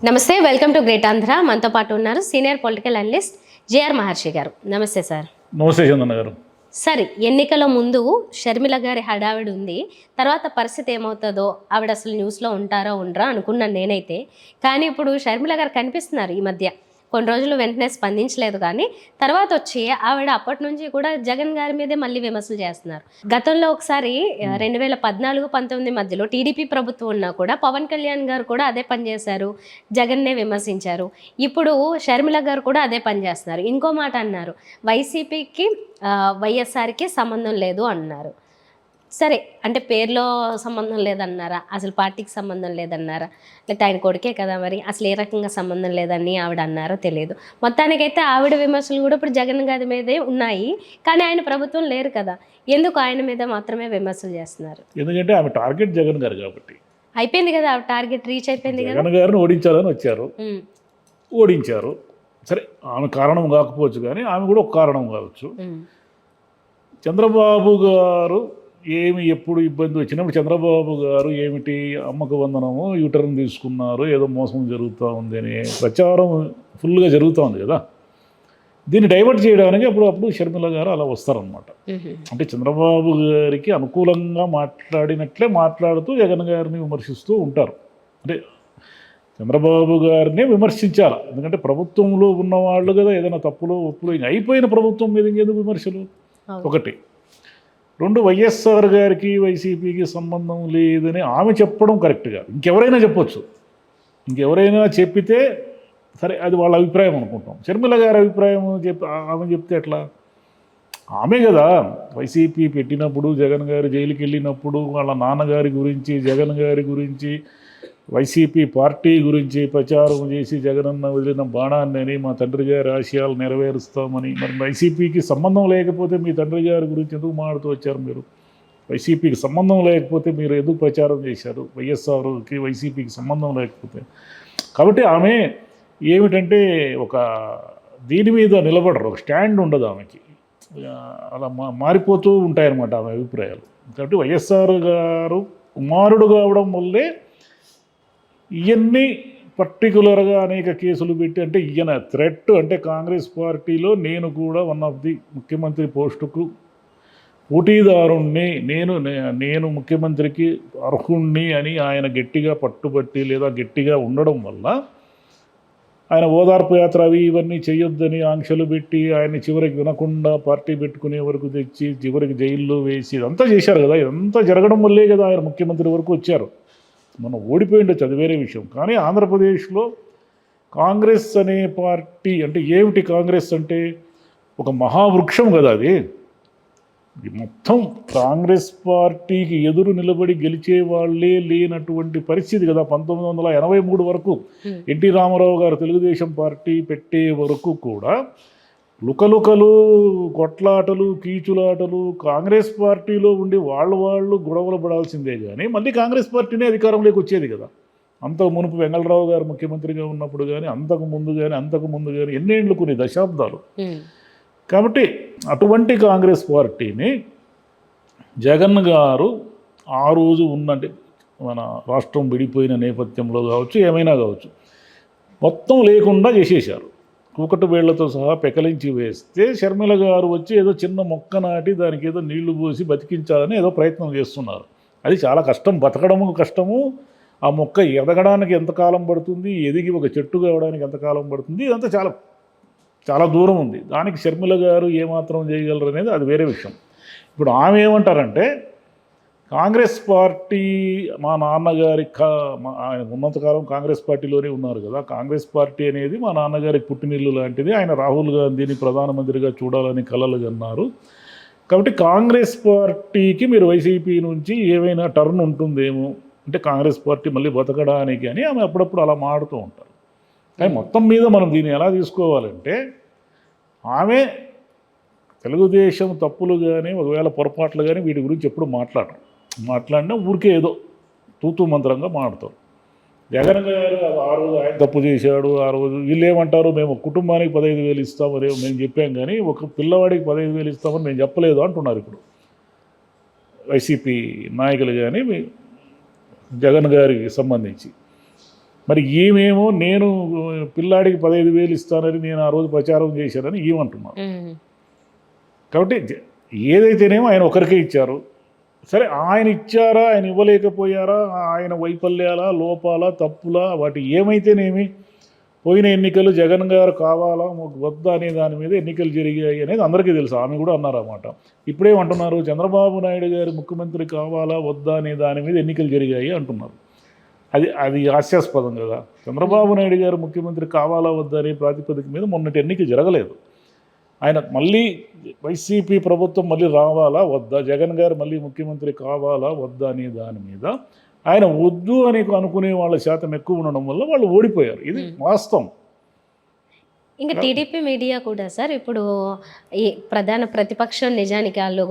నమస్తే, welcome to great Andhra. మనతో పాటు ఉన్నారు సీనియర్ పొలిటికల్ అనలిస్ట్ జేఆర్ మహర్షి గారు. నమస్తే సార్. నమస్తే చందన్న గారు. సరే, ఎన్నికల ముందు షర్మిల గారి హడావిడి ఉంది. తర్వాత పరిస్థితి ఏమవుతుందో, ఆవిడ అసలు న్యూస్లో ఉంటారో ఉండరా అనుకున్నాను నేనైతే. కానీ ఇప్పుడు షర్మిల గారు కనిపిస్తున్నారు ఈ మధ్య. కొన్ని రోజులు వెంటనే స్పందించలేదు, కానీ తర్వాత వచ్చి ఆవిడ అప్పటి నుంచి కూడా జగన్ గారి మీదే మళ్ళీ విమర్శలు చేస్తున్నారు. గతంలో ఒకసారి 2014-19 మధ్యలో టీడీపీ ప్రభుత్వం ఉన్నా కూడా పవన్ కళ్యాణ్ గారు కూడా అదే పని చేశారు, జగన్నే విమర్శించారు. ఇప్పుడు షర్మిల గారు కూడా అదే పని చేస్తున్నారు. ఇంకో మాట అన్నారు, వైసీపీకి వైఎస్ఆర్కి సంబంధం లేదు అన్నారు. సరే, అంటే పేరులో సంబంధం లేదన్నారా, అసలు పార్టీకి సంబంధం లేదన్నారా, లేకపోతే ఆయన కొడుకే కదా, మరి అసలు ఏ రకంగా సంబంధం లేదని ఆవిడ అన్నారో తెలియదు. మొత్తానికైతే ఆవిడ విమర్శలు కూడా ఇప్పుడు జగన్ గారి మీదే ఉన్నాయి. కానీ ఆయన ప్రభుత్వం లేరు కదా, ఎందుకు ఆయన మీద మాత్రమే విమర్శలు చేస్తున్నారు? ఎందుకంటే ఆమె టార్గెట్ జగన్ గారు కాబట్టి. అయిపోయింది కదా, ఆవిడ టార్గెట్ రీచ్ అయిపోయింది కదా. జగన్ గారిని ఓడించాలని వచ్చారు, ఓడించారు. సరే, ఆమె కారణం కాకపోవచ్చు, కానీ ఆమె కూడా ఒక కారణం కావచ్చు. చంద్రబాబు గారు ఏమి ఎప్పుడు ఇబ్బంది వచ్చినప్పుడు చంద్రబాబు గారు ఏమిటి అమ్మకు వందనము యూటర్న్ తీసుకున్నారు, ఏదో మోసం జరుగుతూ ఉంది అని ప్రచారం ఫుల్గా జరుగుతూ ఉంది కదా. దీన్ని డైవర్ట్ చేయడానికి అప్పుడు షర్మిల గారు అలా వస్తారనమాట. అంటే చంద్రబాబు గారికి అనుకూలంగా మాట్లాడినట్లే మాట్లాడుతూ జగన్ గారిని విమర్శిస్తూ ఉంటారు. అంటే చంద్రబాబు గారిని విమర్శించాలి, ఎందుకంటే ప్రభుత్వంలో ఉన్నవాళ్ళు కదా, ఏదైనా తప్పులు ఒప్పులు అయిపోయిన ప్రభుత్వం మీద ఇంకెందుకు విమర్శలు? ఒకటి. రెండు, వైఎస్ఆర్ గారికి వైసీపీకి సంబంధం లేదని ఆమె చెప్పడం కరెక్ట్ కాదు. ఇంకెవరైనా చెప్పొచ్చు, ఇంకెవరైనా చెప్పితే సరే, అది వాళ్ళ అభిప్రాయం అనుకుంటాం. షర్మిల గారి అభిప్రాయం ఆమె చెప్తే ఎట్లా? ఆమె కదా వైసీపీ పెట్టినప్పుడు, జగన్ గారు జైలుకి వెళ్ళినప్పుడు వాళ్ళ నాన్నగారి గురించి, జగన్ గారి గురించి, వైసీపీ పార్టీ గురించి ప్రచారం చేసి జగనన్న వదిలిన బాణాన్ని మా తండ్రి గారి ఆశయాలు నెరవేరుస్తామని. మరి వైసీపీకి సంబంధం లేకపోతే మీ తండ్రి గారి గురించి ఎందుకు మాడుతూ వచ్చారు మీరు? వైసీపీకి సంబంధం లేకపోతే మీరు ఎందుకు ప్రచారం చేశారు? వైఎస్ఆర్కి వైసీపీకి సంబంధం లేకపోతే. కాబట్టి ఆమె ఏమిటంటే ఒక దీని మీద నిలబడరు, ఒక స్టాండ్ ఉండదు ఆమెకి. అలా మారిపోతూ ఉంటాయన్నమాట ఆమె అభిప్రాయాలు. కాబట్టి వైఎస్ఆర్ గారు కుమారుడు కావడం వల్లే ఇవన్నీ పర్టికులర్గా అనేక కేసులు పెట్టి, అంటే ఈయన థ్రెట్, అంటే కాంగ్రెస్ పార్టీలో నేను కూడా వన్ ఆఫ్ ది ముఖ్యమంత్రి పోస్టుకు పోటీదారుణ్ణి, నేను ముఖ్యమంత్రికి అర్హుణ్ణి అని ఆయన గట్టిగా పట్టుబట్టి లేదా గట్టిగా ఉండడం వల్ల ఆయన ఓదార్పు యాత్ర అవి ఇవన్నీ చేయొద్దని ఆంక్షలు పెట్టి ఆయన్ని చివరికి వినకుండా పార్టీ పెట్టుకునే వరకు తెచ్చి చివరికి జైల్లో వేసి ఇదంతా చేశారు కదా. ఇదంతా జరగడం వల్లే కదా ఆయన ముఖ్యమంత్రి వరకు వచ్చారు. మనం ఓడిపోయిండొచ్చు, అది వేరే విషయం. కానీ ఆంధ్రప్రదేశ్లో కాంగ్రెస్ అనే పార్టీ అంటే ఏమిటి? కాంగ్రెస్ అంటే ఒక మహావృక్షం కదా అది. మొత్తం కాంగ్రెస్ పార్టీకి ఎదురు నిలబడి గెలిచే వాళ్ళే లేనటువంటి పరిస్థితి కదా. 1983 వరకు ఎన్టీ రామారావు గారు తెలుగుదేశం పార్టీ పెట్టే వరకు కూడా లుకలుకలు, కొట్లాటలు, కీచులాటలు, కాంగ్రెస్ పార్టీలో ఉండి వాళ్ళు గొడవలు పడాల్సిందే. కానీ మళ్ళీ కాంగ్రెస్ పార్టీనే అధికారంలోకి వచ్చేది కదా. అంతకు మునుపు వెంగళరావు గారు ముఖ్యమంత్రిగా ఉన్నప్పుడు కానీ, అంతకు ముందు కానీ ఎన్నేళ్ళు, కొన్ని దశాబ్దాలు. కాబట్టి అటువంటి కాంగ్రెస్ పార్టీని జగన్ గారు ఆ రోజు ఉన్నంటే మన రాష్ట్రం విడిపోయిన నేపథ్యంలో కావచ్చు, ఏమైనా కావచ్చు, మొత్తం లేకుండా చేసేశారు. కూకటి వేళ్లతో సహా పెకలించి వేస్తే షర్మిల గారు వచ్చి ఏదో చిన్న మొక్క నాటి దానికి ఏదో నీళ్లు పోసి బతికించాలని ఏదో ప్రయత్నం చేస్తున్నారు. అది చాలా కష్టం, బతకడము కష్టము. ఆ మొక్క ఎదగడానికి ఎంతకాలం పడుతుంది, ఎదిగి ఒక చెట్టు కావడానికి ఎంతకాలం పడుతుంది, ఇదంతా చాలా చాలా దూరం ఉంది. దానికి షర్మిల గారు ఏమాత్రం చేయగలరు అనేది అది వేరే విషయం. ఇప్పుడు ఆమె ఏమంటారంటే, కాంగ్రెస్ పార్టీ మా నాన్నగారి ఆయన ఉన్నంతకాలం కాంగ్రెస్ పార్టీలోనే ఉన్నారు కదా, కాంగ్రెస్ పార్టీ అనేది మా నాన్నగారికి పుట్టినిల్లు లాంటిది, ఆయన రాహుల్ గాంధీని ప్రధానమంత్రిగా చూడాలని కలలు కన్నారు. కాబట్టి కాంగ్రెస్ పార్టీకి మీరు వైసీపీ నుంచి ఏమైనా టర్న్ ఉంటుందేమో, అంటే కాంగ్రెస్ పార్టీ మళ్ళీ బతకడానికి అని ఆమె అప్పుడప్పుడు అలా మాడుతూ ఉంటారు. కానీ మొత్తం మీద మనం దీన్ని ఎలా తీసుకోవాలంటే, ఆమె తెలుగుదేశం తప్పులు కానీ ఒకవేళ పొరపాట్లు కానీ వీటి గురించి ఎప్పుడు మాట్లాడినా ఊరికే ఏదో తూతూ మంత్రంగా మాట్లాడతారు. జగన్ గారు ఆ రోజు ఆయన తప్పు చేశాడు, ఆ రోజు వీళ్ళు ఏమంటారు, మేము కుటుంబానికి 15,000 ఇస్తామని మేము చెప్పాం, కానీ ఒక పిల్లవాడికి 15,000 ఇస్తామని మేము చెప్పలేదు అంటున్నారు ఇప్పుడు వైసీపీ నాయకులు కానీ జగన్ గారికి సంబంధించి. మరి ఈమెమో నేను పిల్లాడికి 15,000 ఇస్తానని నేను ఆ రోజు ప్రచారం చేశానని ఈమంటున్నాను. కాబట్టి ఏదైతేనేమో ఆయన ఒకరికే ఇచ్చారు. సరే ఆయన ఇచ్చారా, ఆయన ఇవ్వలేకపోయారా, ఆయన వైఫల్యాలా, లోపాలా, తప్పులా, వాటి ఏమైతేనేమి పోయిన ఎన్నికలు జగన్ గారు కావాలా వద్దా అనే దాని మీద ఎన్నికలు జరిగాయి అనేది అందరికీ తెలుసు. ఆమె కూడా అన్నారన్నమాట. ఇప్పుడేమంటున్నారు, చంద్రబాబు నాయుడు గారు ముఖ్యమంత్రి కావాలా వద్దా అనే దాని మీద ఎన్నికలు జరిగాయి అంటున్నారు. అది హాస్యాస్పదం కదా. చంద్రబాబు నాయుడు గారు ముఖ్యమంత్రి కావాలా వద్దా అనే ప్రాతిపదిక మీద మొన్నటి ఎన్నిక జరగలేదు. ఆయన మళ్ళీ వైసీపీ ప్రభుత్వం మళ్ళీ రావాలా వద్దా, జగన్ గారు మళ్ళీ ముఖ్యమంత్రి కావాలా వద్దా అనే దాని మీద ఆయన వద్దు అని అనుకునే వాళ్ళ శాతం ఎక్కువ ఉండడం వల్ల వాళ్ళు ఓడిపోయారు. ఇది వాస్తవం. ఇంకా టీడీపీ మీడియా కూడా సార్ ఇప్పుడు ఈ ప్రధాన ప్రతిపక్షం నిజానికి వాళ్ళు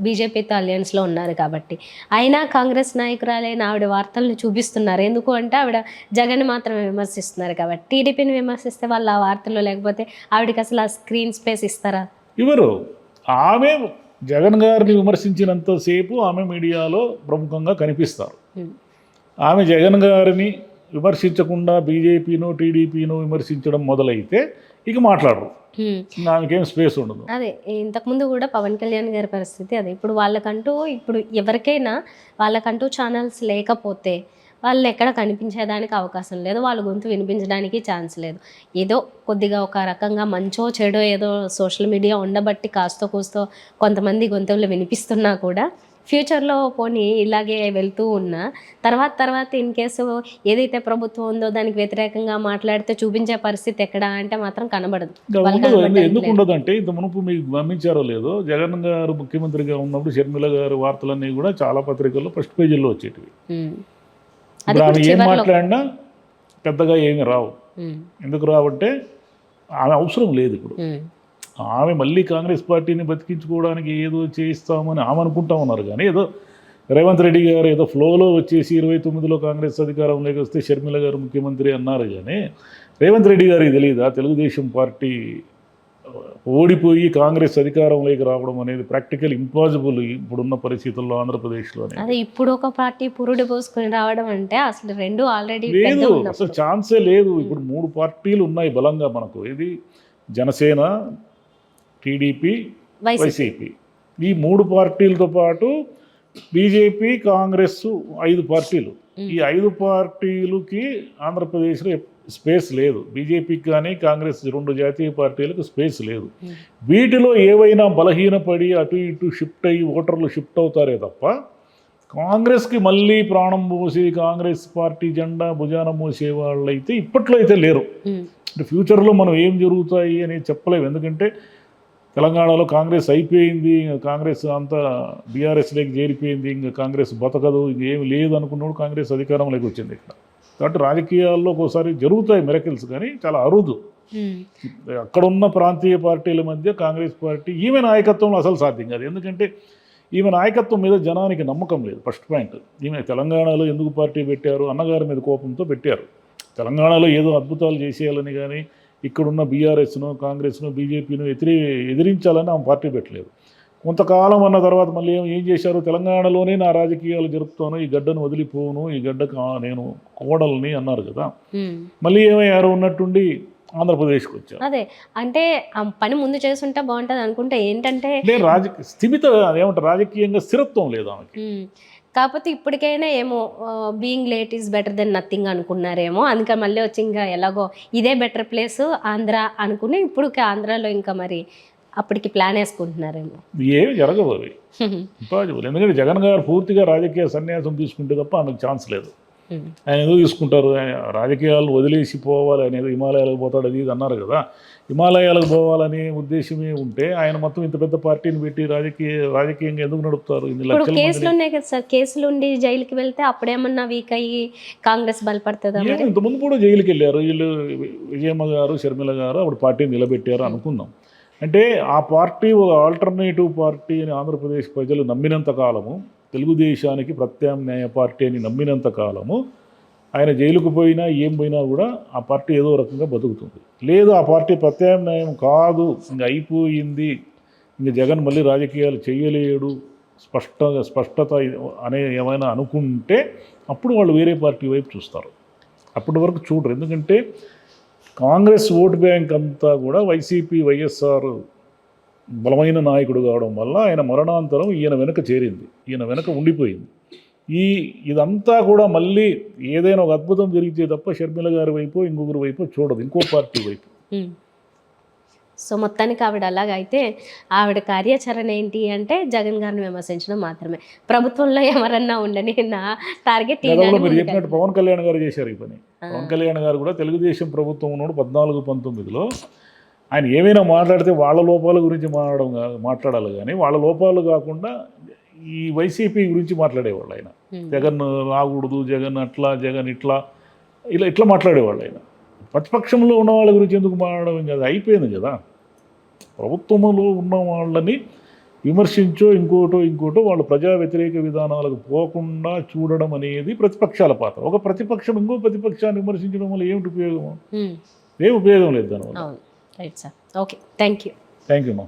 బీజేపీతో అలయన్స్లో ఉన్నారు కాబట్టి అయినా కాంగ్రెస్ నాయకురాలైన ఆవిడ వార్తలను చూపిస్తున్నారు. ఎందుకు అంటే ఆవిడ జగన్ మాత్రమే విమర్శిస్తున్నారు కాబట్టి. టీడీపీని విమర్శిస్తే వాళ్ళు ఆ వార్తల్లో లేకపోతే ఆవిడకి అసలు ఆ స్క్రీన్ స్పేస్ ఇస్తారా? ఇవ్వరు. ఆమె జగన్ గారిని విమర్శించినంతసేపు ఆమె మీడియాలో ప్రముఖంగా కనిపిస్తారు. ఆమె జగన్ గారిని విమర్శించకుండా బీజేపీనో టీడీపీనో విమర్శించడం మొదలైతే ఇక మాట్లాడరు. ఆమెకేం స్పేస్ ఉండదు. అదే ఇంతకుముందు కూడా పవన్ కళ్యాణ్ గారి పరిస్థితి అదే. ఇప్పుడు వాళ్ళకంటూ ఇప్పుడు ఎవరికైనా వాళ్ళకంటూ ఛానల్స్ లేకపోతే వాళ్ళు ఎక్కడ కనిపించేదానికి అవకాశం లేదు, వాళ్ళ గొంతు వినిపించడానికి ఛాన్స్ లేదు. ఏదో కొద్దిగా ఒక రకంగా మంచో చెడో ఏదో సోషల్ మీడియా ఉండబట్టి కాస్తో కూస్తో కొంతమంది గొంతులు వినిపిస్తున్నా కూడా ఫ్యూచర్లో పోనీ ఇలాగే వెళ్తూ ఉన్నా తర్వాత ఇన్ కేసు ఏదైతే ప్రభుత్వం ఉందో దానికి వ్యతిరేకంగా మాట్లాడితే చూపించే పరిస్థితి ఎక్కడ అంటే మాత్రం కనబడదు. ఎందుకు ఉండదంటే ఇంత మునుపు మీకు గమనించారో లేదో, జగన్ గారు ముఖ్యమంత్రిగా ఉన్నప్పుడు షర్మిల గారు వార్తలన్నీ కూడా చాలా పత్రికల్లో ఫస్ట్ పేజీల్లో వచ్చేటివి. ఇప్పుడు ఆమె ఏం మాట్లాడినా పెద్దగా ఏమి రావు. ఎందుకు రావంటే ఆమె అవసరం లేదు. ఇప్పుడు ఆమె మళ్ళీ కాంగ్రెస్ పార్టీని బతికించుకోవడానికి ఏదో చేయిస్తామని ఆమె అనుకుంటా ఉన్నారు. కానీ ఏదో రేవంత్ రెడ్డి గారు ఏదో ఫ్లోలో వచ్చేసి 29లో కాంగ్రెస్ అధికారంలోకి వస్తే షర్మిల గారు ముఖ్యమంత్రి అన్నారు. కానీ రేవంత్ రెడ్డి గారికి తెలియదా తెలుగుదేశం పార్టీ ఓడిపోయి కాంగ్రెస్ అధికారంలోకి రావడం అనేది ప్రాక్టికల్ ఇంపాసిబుల్ ఇప్పుడున్న పరిస్థితుల్లో ఆంధ్రప్రదేశ్లోనే. అదే ఇప్పుడు ఒక పార్టీ పురుడు పోసుకొని రావడం అంటే అసలు రెండు ఆల్రెడీ లేదు, అసలు ఛాన్సే లేదు. ఇప్పుడు 3 పార్టీలు ఉన్నాయి బలంగా మనకు. ఇది జనసేన, టీడీపీ, వైసీపీ. ఈ 3 పార్టీలతో పాటు బీజేపీ, కాంగ్రెస్ 5 పార్టీలు. ఈ 5 పార్టీలకి ఆంధ్రప్రదేశ్లో స్పేస్ లేదు. బీజేపీకి కానీ కాంగ్రెస్ 2 జాతీయ పార్టీలకు స్పేస్ లేదు. వీటిలో ఏవైనా బలహీనపడి అటు ఇటు షిఫ్ట్ అయ్యి ఓటర్లు షిఫ్ట్ అవుతారే తప్ప కాంగ్రెస్కి మళ్ళీ ప్రాణం పోసి కాంగ్రెస్ పార్టీ జెండా భుజాన మోసే వాళ్ళు అయితే ఇప్పట్లో అయితే లేరు. అంటే ఫ్యూచర్లో మనం ఏం జరుగుతాయి అనేది చెప్పలేము. ఎందుకంటే తెలంగాణలో కాంగ్రెస్ అయిపోయింది, కాంగ్రెస్ అంతా బీఆర్ఎస్లోకి చేరిపోయింది, ఇంకా కాంగ్రెస్ బతకదు, ఇంకేమి లేదు అనుకున్నప్పుడు కాంగ్రెస్ అధికారంలోకి వచ్చింది ఇక్కడ. కాబట్టి రాజకీయాల్లో ఒకసారి జరుగుతాయి మిరకిల్స్, కానీ చాలా అరుదు. అక్కడున్న ప్రాంతీయ పార్టీల మధ్య కాంగ్రెస్ పార్టీ ఈమె నాయకత్వంలో అసలు సాధ్యం కాదు. ఎందుకంటే ఈమె నాయకత్వం మీద జనానికి నమ్మకం లేదు. ఫస్ట్ పాయింట్, ఈమె తెలంగాణలో ఎందుకు పార్టీ పెట్టారు, అన్నగారి మీద కోపంతో పెట్టారు. తెలంగాణలో ఏదో అద్భుతాలు చేసేయాలని కానీ ఇక్కడున్న బీఆర్ఎస్ను, కాంగ్రెస్ను, బీజేపీను ఎదిరించాలని ఆమె పార్టీ పెట్టలేదు. కొంతకాలం అన్న తర్వాత మళ్ళీ ఏం చేశారు, తెలంగాణలోనే నా రాజకీయాలు జరుపుతాను, ఈ గడ్డను వదిలిపోను, ఈ గడ్డకు నేను కోడల్ని అన్నారు కదా. మళ్ళీ ఏమయ్యారు, ఉన్నట్టుండి ఆంధ్రప్రదేశ్కి వచ్చారు. అదే అంటే పని ముందు చేస్తుంటే బాగుంటుంది అనుకుంటే ఏంటంటే ఏమంటారు, రాజకీయంగా స్థిరత్వం లేదు ఆమెకి. కాకపోతే ఇప్పటికైనా ఏమో being late is better than nothing అనుకున్నారేమో. అందుకని మళ్ళీ వచ్చి ఇంకా ఎలాగో ఇదే బెటర్ ప్లేస్ ఆంధ్ర అనుకుని ఇప్పుడు ఆంధ్రాలో ఇంకా మరి అప్పటికి ప్లాన్ వేసుకుంటున్నారేమో. ఏమి జరగవు అవి ఇంపాసిబుల్. ఎందుకంటే జగన్ గారు పూర్తిగా రాజకీయ సన్యాసం తీసుకుంటే తప్ప ఆమెకు ఛాన్స్ లేదు. ఆయన ఎందుకు తీసుకుంటారు, ఆయన రాజకీయాలను వదిలేసి పోవాలి, ఆయన ఏదో హిమాలయాలకు పోతాడు అది ఇది అన్నారు కదా. హిమాలయాలకు పోవాలనే ఉద్దేశమే ఉంటే ఆయన మొత్తం ఇంత పెద్ద పార్టీని పెట్టి రాజకీయంగా ఎందుకు నడుపుతారు? ఇప్పుడు కేసులు ఉన్నాయి కదా సార్, కేసులు ఉండి జైలుకి వెళ్తే అప్పుడేమన్నా వీక్ అయ్యి కాంగ్రెస్ బలపడుతుందా? ఇంతకుముందు కూడా జైలుకి వెళ్ళారు వీళ్ళు, విజయమ్మ గారు, షర్మిల గారు అప్పుడు పార్టీని నిలబెట్టారు అనుకుందాం. అంటే ఆ పార్టీ ఒక ఆల్టర్నేటివ్ పార్టీ అని ఆంధ్రప్రదేశ్ ప్రజలు నమ్మినంత కాలము, తెలుగుదేశానికి ప్రత్యామ్నాయ పార్టీ అని నమ్మినంత కాలము ఆయన జైలుకు పోయినా ఏం పోయినా కూడా ఆ పార్టీ ఏదో రకంగా బతుకుతుంది. లేదు ఆ పార్టీ ప్రత్యామ్నాయం కాదు, ఇంక అయిపోయింది, ఇంక జగన్ మళ్ళీ రాజకీయాలు చేయలేడు, స్పష్టత అనే ఏమైనా అనుకుంటే అప్పుడు వాళ్ళు వేరే పార్టీ వైపు చూస్తారు. అప్పటి వరకు చూడరు. ఎందుకంటే కాంగ్రెస్ ఓటు బ్యాంక్ అంతా కూడా వైసీపీ వైఎస్ఆర్ బలమైన నాయకుడు కావడం వల్ల ఆయన మరణాంతరం ఈయన వెనక చేరింది, ఈయన వెనక ఉండిపోయింది. ఇదంతా కూడా మళ్ళీ ఏదైనా ఒక అద్భుతం జరిగితే తప్ప షర్మిల గారి వైపు ఇంకొకరి వైపు చూడదు, ఇంకో పార్టీ వైపు. సో మొత్తానికి ఆవిడ అలాగైతే ఆవిడ కార్యాచరణ ఏంటి అంటే జగన్ గారిని విమర్శించడం మాత్రమే. ప్రభుత్వంలో ఎవరన్నా ఉండని నా టార్గెట్ గతంలో మీరు చెప్పినట్టు పవన్ కళ్యాణ్ గారు చేశారు ఈ పని. పవన్ కళ్యాణ్ గారు కూడా తెలుగుదేశం ప్రభుత్వం ఉన్నాడు 14-19లో. ఆయన ఏమైనా మాట్లాడితే వాళ్ళ లోపాల గురించి మాట్లాడాలి కానీ వాళ్ళ లోపాలు కాకుండా ఈ వైసీపీ గురించి మాట్లాడేవాళ్ళు ఆయన. జగన్ రాకూడదు, జగన్ అట్లా, జగన్ ఇట్లా, ఇట్లా మాట్లాడేవాళ్ళు ఆయన. ప్రతిపక్షంలో ఉన్న వాళ్ళ గురించి ఎందుకు మాట్లాడడం కదా, అయిపోయింది కదా. ప్రభుత్వంలో ఉన్న వాళ్ళని విమర్శించో ఇంకోటో వాళ్ళు ప్రజా వ్యతిరేక విధానాలకు పోకుండా చూడడం అనేది ప్రతిపక్షాల పాత్ర. ఒక ప్రతిపక్షం ఇంకో ప్రతిపక్షాన్ని విమర్శించడం వల్ల ఏమిటి ఉపయోగం? ఏం ఉపయోగం లేదు దానివల్ల. Right sir, okay, thank you. Thank you మా.